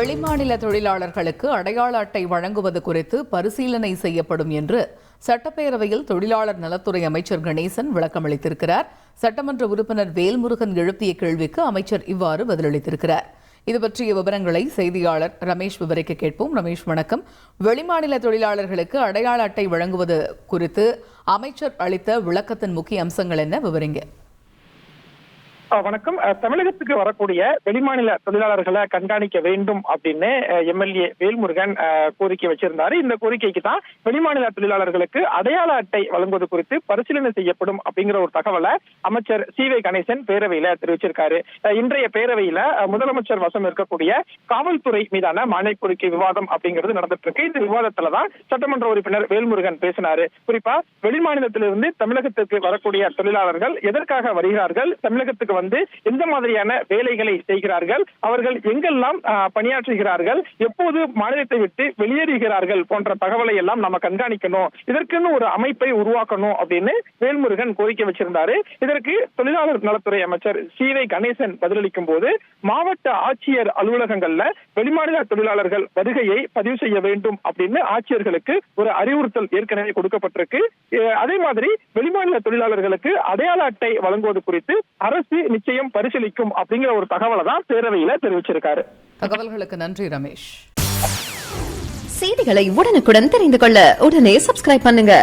வெளிமாநில தொழிலாளர்களுக்கு அடையாள அட்டை வழங்குவது குறித்து பரிசீலனை செய்யப்படும் என்று சட்டப்பேரவையில் தொழிலாளர் நலத்துறை அமைச்சர் கணேசன் விளக்கமளித்திருக்கிறார். சட்டமன்ற உறுப்பினர் வேல்முருகன் எழுப்பிய கேள்விக்கு அமைச்சர் இவ்வாறு பதிலளித்திருக்கிறார். இது பற்றிய விவரங்களை செய்தியாளர் ரமேஷ் விவரிக்க கேட்போம். ரமேஷ், வணக்கம். வெளிமாநில தொழிலாளர்களுக்கு அடையாள அட்டை வழங்குவது குறித்து அமைச்சர் அளித்த விளக்கத்தின் முக்கிய அம்சங்கள் என்ன? விவரிங்க. வணக்கம். தமிழகத்துக்கு வரக்கூடிய வெளிமாநில தொழிலாளர்களை கண்காணிக்க வேண்டும் அப்படின்னு எம்எல்ஏ வேல்முருகன் கோரிக்கை வச்சிருந்தாரு. இந்த கோரிக்கைக்கு தான் வெளிமாநில தொழிலாளர்களுக்கு அடையாள அட்டை வழங்குவது குறித்து பரிசீலனை செய்யப்படும் அப்படிங்கிற ஒரு தகவலை அமைச்சர் சி.வே. கணேசன் பேரவையில தெரிவிச்சிருக்காரு. இன்றைய பேரவையில முதலமைச்சர் வசம் இருக்கக்கூடிய காவல்துறை மீதான மானிய கோரிக்கை விவாதம் அப்படிங்கிறது நடந்துட்டு இருக்கு. இந்த விவாதத்துலதான் சட்டமன்ற உறுப்பினர் வேல்முருகன் பேசினாரு. குறிப்பா வெளிமாநிலத்திலிருந்து தமிழகத்திற்கு வரக்கூடிய தொழிலாளர்கள் எதற்காக வருகிறார்கள், தமிழகத்துக்கு எந்த மாதிரியான வேலைகளை செய்கிறார்கள், அவர்கள் எங்கெல்லாம் பணியாற்றுகிறார்கள், எப்போது மாநிலத்தை விட்டு வெளியேறுகிறார்கள் போன்ற தகவலை எல்லாம் நம்ம கண்காணிக்கணும், இதற்குன்னு ஒரு அமைப்பை உருவாக்கணும் அப்படின்னு வேல்முருகன் கோரிக்கை வச்சிருந்தாரு. இதற்கு தொழிலாளர் நலத்துறை அமைச்சர் சி.வே. கணேசன் பதிலளிக்கும் போது, மாவட்ட ஆட்சியர் அலுவலகங்கள்ல வெளிமாநில தொழிலாளர்கள் வருகையை பதிவு செய்ய வேண்டும் அப்படின்னு ஆட்சியர்களுக்கு ஒரு அறிவுறுத்தல் ஏற்கனவே கொடுக்கப்பட்டிருக்கு. அதே மாதிரி வெளிமாநில தொழிலாளர்களுக்கு அடையாள அட்டை வழங்குவது குறித்து அரசு நிச்சயம் பரிசீலிக்கும் அப்படிங்கிற ஒரு தகவலை தான் பேரவையில தெரிவிச்சிருக்காரு. தகவல்களுக்கு நன்றி ரமேஷ். செய்திகளை உடனுக்குடன் தெரிந்து கொள்ள உடனே சப்ஸ்கிரைப் பண்ணுங்க.